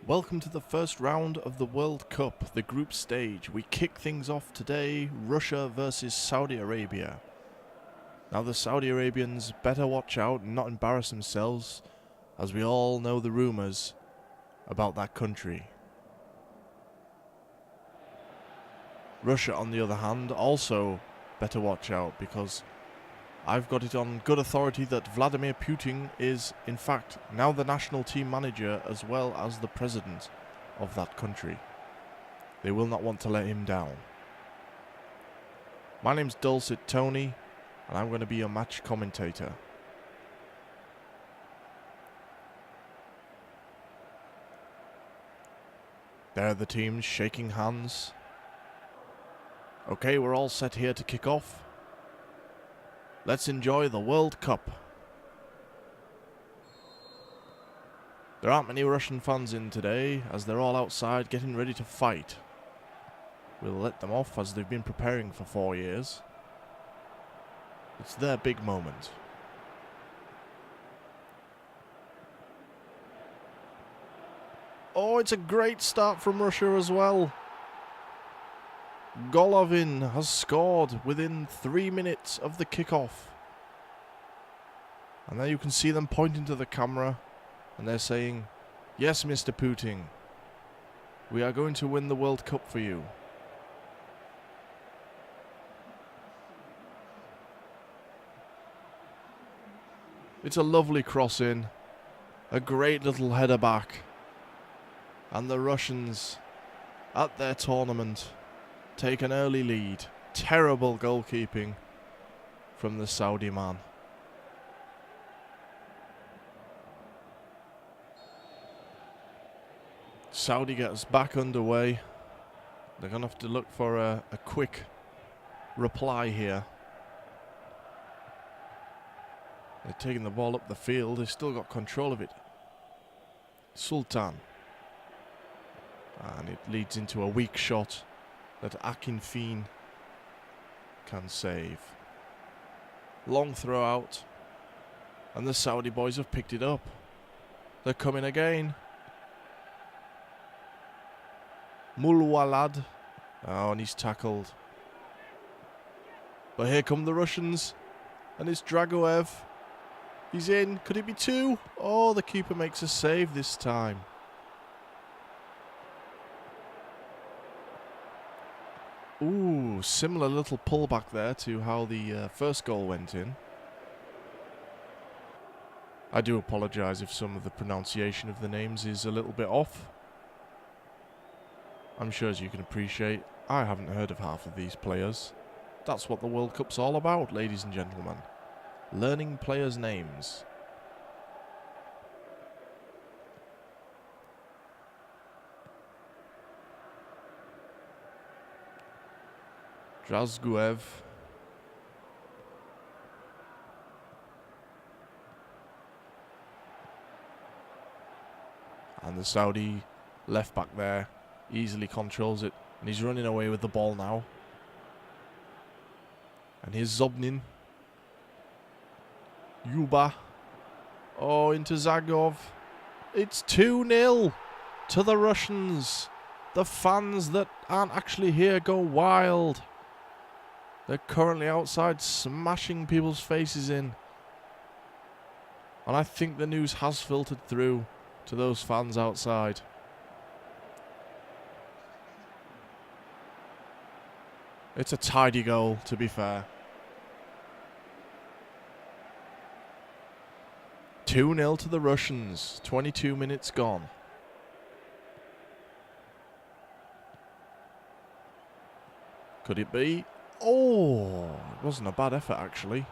Welcome to the first round of the World Cup, the group stage. We kick things off today, Russia versus Saudi Arabia. Now the Saudi Arabians better watch out and not embarrass themselves, as we all know the rumours about that country. Russia, on the other hand, also better watch out, because I've got it on good authority that Vladimir Putin is, in fact, now the national team manager as well as the president of that country. They will not want to let him down. My name's Dulcet Tony, and I'm going to be your match commentator. There are the teams shaking hands. Okay, we're all set here to kick off. Let's enjoy the World Cup. There aren't many Russian fans in today, as they're all outside getting ready to fight. We'll let them off as they've been preparing for 4 years. It's their big moment. Oh, it's a great start from Russia as well. Golovin has scored within 3 minutes of the kickoff. And there you can see them pointing to the camera and they're saying, "Yes, Mr. Putin, we are going to win the World Cup for you." It's a lovely cross in, a great little header back, and the Russians at their tournament take an early lead. Terrible goalkeeping from the Saudi man. Saudi gets back underway. They're going to have to look for a quick reply here. They're taking the ball up the field. They've still got control of it. Sultan. And it leads into a weak shot that Akinfeev can save. Long throw out. And the Saudi boys have picked it up. They're coming again. Mulwalad. Oh, and he's tackled. But here come the Russians. And it's Dragoev. He's in. Could it be two? Oh, the keeper makes a save this time. Ooh, similar little pullback there to how the first goal went in. I do apologise if some of the pronunciation of the names is a little bit off. I'm sure, as you can appreciate, I haven't heard of half of these players. That's what the World Cup's all about, ladies and gentlemen. Learning players' names. Dragoev. And the Saudi left back there easily controls it. And he's running away with the ball now. And here's Zobnin. Yuba. Oh, into Zagov. It's 2-0 to the Russians. The fans that aren't actually here go wild. They're currently outside smashing people's faces in. And I think the news has filtered through to those fans outside. It's a tidy goal, to be fair. 2-0 to the Russians. 22 minutes gone. Could it be? Oh, it wasn't a bad effort, actually.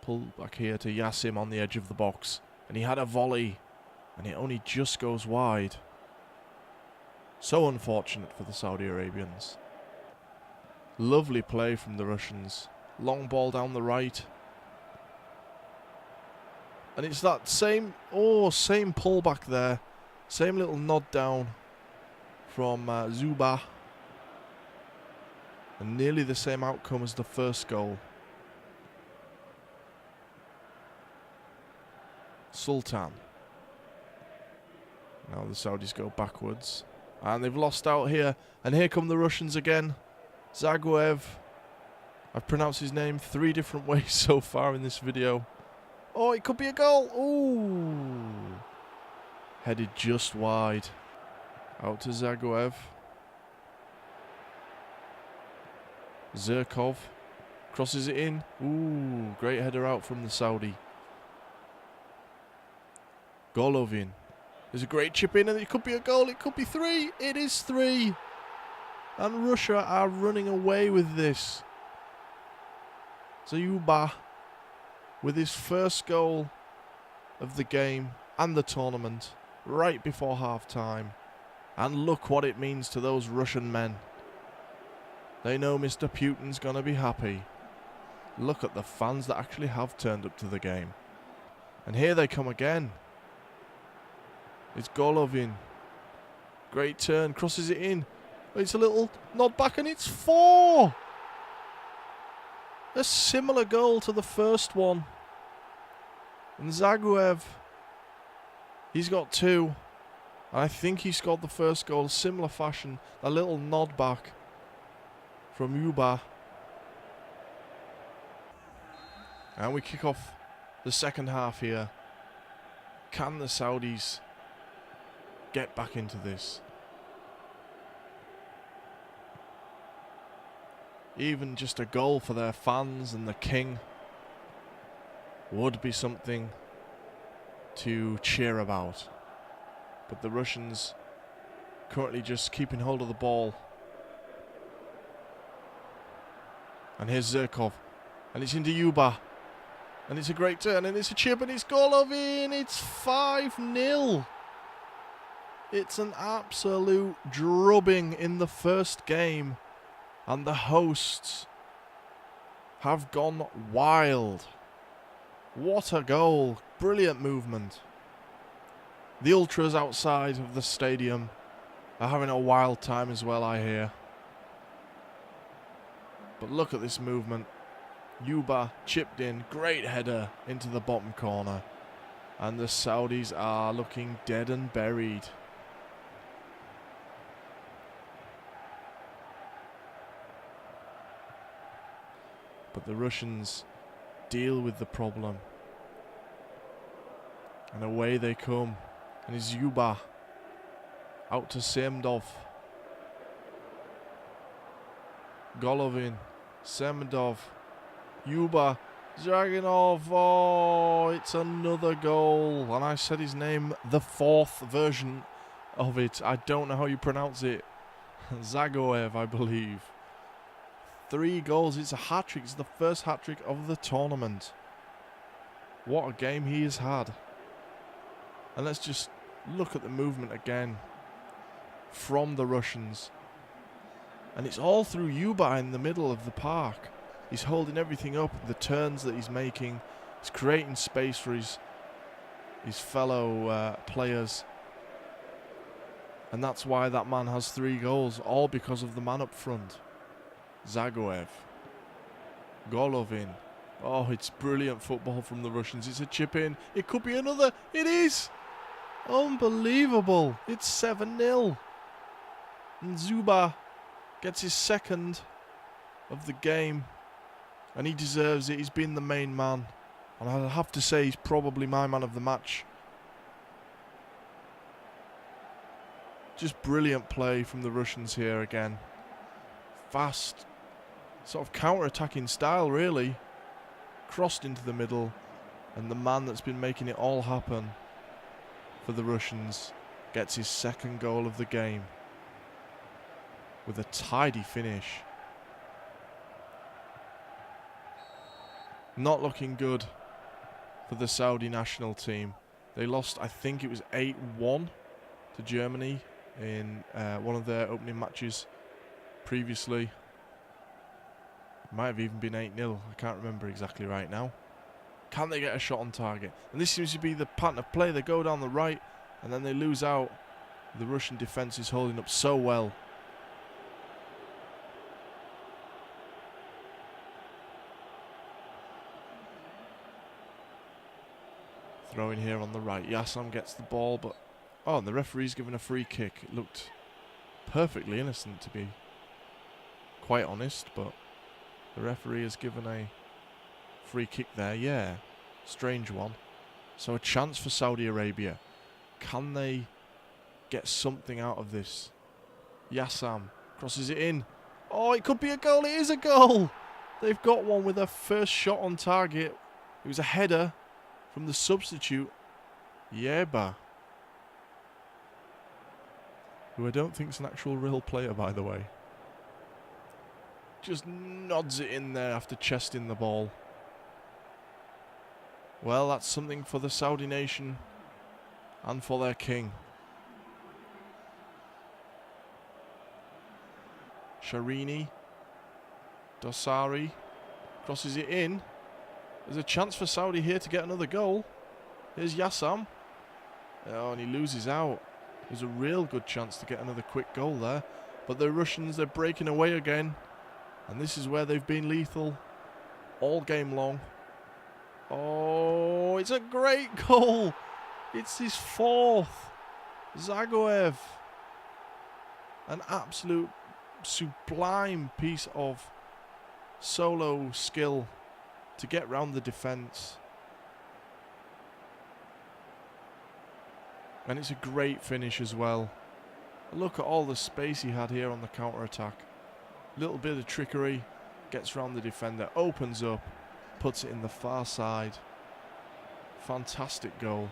Pull back here to Yassim on the edge of the box. And he had a volley. And it only just goes wide. So unfortunate for the Saudi Arabians. Lovely play from the Russians. Long ball down the right. And it's that same pull back there. Same little nod down from Zuba. And nearly the same outcome as the first goal. Sultan. Now the Saudis go backwards. And they've lost out here. And here come the Russians again. Zagoev. I've pronounced his name 3 different ways so far in this video. Oh, it could be a goal. Ooh. Headed just wide. Out to Zagoev. Zirkov. Crosses it in. Ooh, great header out from the Saudi. Golovin. There's a great chip in and it could be a goal. It could be 3. It is 3. And Russia are running away with this. Zayuba with his first goal of the game and the tournament right before half time. And look what it means to those Russian men. They know Mr. Putin's going to be happy. Look at the fans that actually have turned up to the game. And here they come again. It's Golovin. Great turn. Crosses it in. It's a little nod back and it's 4. A similar goal to the first one. And Zagoev, he's got 2. And I think he scored the first goal. Similar fashion. A little nod back from Yuba. And we kick off the second half here. Can the Saudis get back into this? Even just a goal for their fans and the king would be something to cheer about. But the Russians currently just keeping hold of the ball. And here's Zirkov. And it's into Yuba. And it's a great turn. And it's a chip and it's Golovin. It's 5-0. It's an absolute drubbing in the first game. And the hosts have gone wild. What a goal. Brilliant movement. The ultras outside of the stadium are having a wild time as well, I hear. But look at this movement. Yuba chipped in. Great header into the bottom corner. And the Saudis are looking dead and buried. But the Russians deal with the problem. And away they come. And it's Yuba. Out to Semdov. Golovin. Semdov. Yuba. Dragunov. Oh, it's another goal. And I said his name, the 4th version of it. I don't know how you pronounce it. Zagoev, I believe. 3 goals. It's a hat-trick. It's the first hat-trick of the tournament. What a game he has had. And let's just look at the movement again from the Russians. And it's all through Yuba in the middle of the park. He's holding everything up. The turns that he's making. He's creating space for his fellow players. And that's why that man has 3 goals. All because of the man up front. Zagoev. Golovin. Oh, it's brilliant football from the Russians. It's a chip in. It could be another. It is. Unbelievable. It's 7-0. And Zuba gets his 2nd of the game. And he deserves it. He's been the main man. And I'll have to say he's probably my man of the match. Just brilliant play from the Russians here again. Fast, sort of counter-attacking style, really. Crossed into the middle. And the man that's been making it all happen for the Russians gets his 2nd goal of the game. With a tidy finish. Not looking good for the Saudi national team. They lost, I think it was 8-1 to Germany in one of their opening matches previously. It might have even been 8-0. I can't remember exactly right now. Can they get a shot on target? And this seems to be the pattern of play. They go down the right and then they lose out. The Russian defence is holding up so well. Throw in here on the right. Yassam gets the ball, but... Oh, and the referee's given a free kick. It looked perfectly innocent, to be quite honest, but the referee has given a free kick there. Yeah, strange one. So a chance for Saudi Arabia. Can they get something out of this? Yassam crosses it in. Oh, it could be a goal. It is a goal. They've got one with their first shot on target. It was a header from the substitute, Yeba, who I don't think is an actual real player, by the way. Just nods it in there after chesting the ball. Well, that's something for the Saudi nation and for their king. Sharini. Dosari crosses it in. There's a chance for Saudi here to get another goal. Here's Yassam. Oh, and he loses out. There's a real good chance to get another quick goal there. But the Russians, they're breaking away again. And this is where they've been lethal all game long. Oh, it's a great goal. It's his fourth. Zagoev. An absolute sublime piece of solo skill to get round the defence. And it's a great finish as well. Look at all the space he had here on the counter-attack. Little bit of trickery, gets round the defender, opens up, puts it in the far side. Fantastic goal.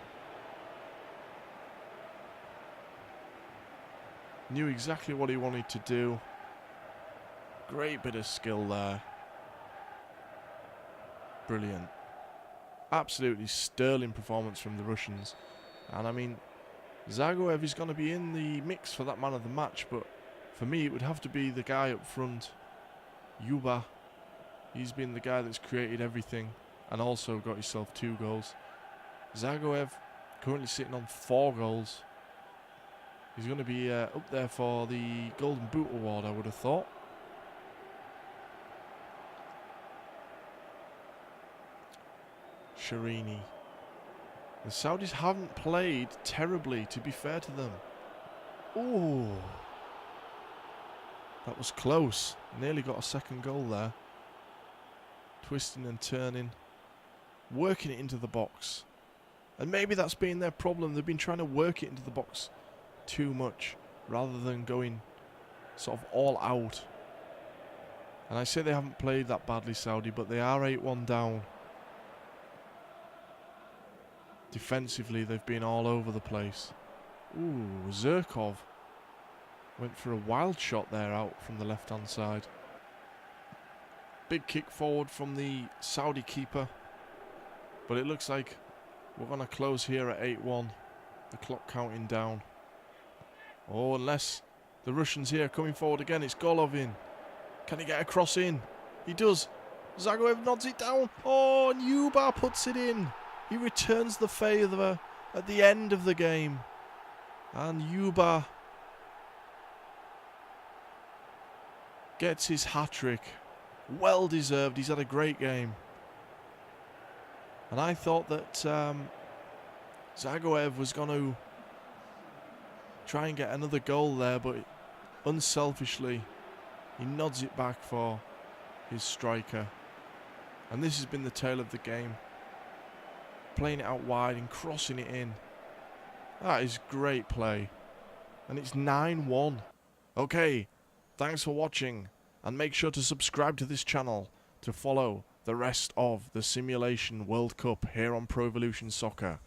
Knew exactly what he wanted to do. Great bit of skill there. Brilliant. Absolutely sterling performance from the Russians. And I mean, Zagoev is going to be in the mix for that man of the match, but for me it would have to be the guy up front, Yuba. He's been the guy that's created everything and also got himself 2 goals. Zagoev currently sitting on 4 goals. He's going to be up there for the Golden Boot Award, I would have thought. Sharini. The Saudis haven't played terribly, to be fair to them. Ooh. That was close. Nearly got a second goal there. Twisting and turning. Working it into the box. And maybe that's been their problem. They've been trying to work it into the box too much, rather than going sort of all out. And I say they haven't played that badly, Saudi, but they are 8-1 down. Defensively, they've been all over the place. Ooh, Zirkov went for a wild shot there out from the left-hand side. Big kick forward from the Saudi keeper. But it looks like we're going to close here at 8-1. The clock counting down. Oh, unless the Russians here coming forward again. It's Golovin. Can he get a cross in? He does. Zagoev nods it down. Oh, and Yuba puts it in. He returns the favour at the end of the game. And Yuba gets his hat-trick. Well deserved. He's had a great game. And I thought that Zagoev was going to try and get another goal there, but unselfishly he nods it back for his striker. And this has been the tale of the game. Playing it out wide and crossing it in. That is great play. And it's 9-1. Okay, thanks for watching. And make sure to subscribe to this channel to follow the rest of the Simulation World Cup here on Pro Evolution Soccer.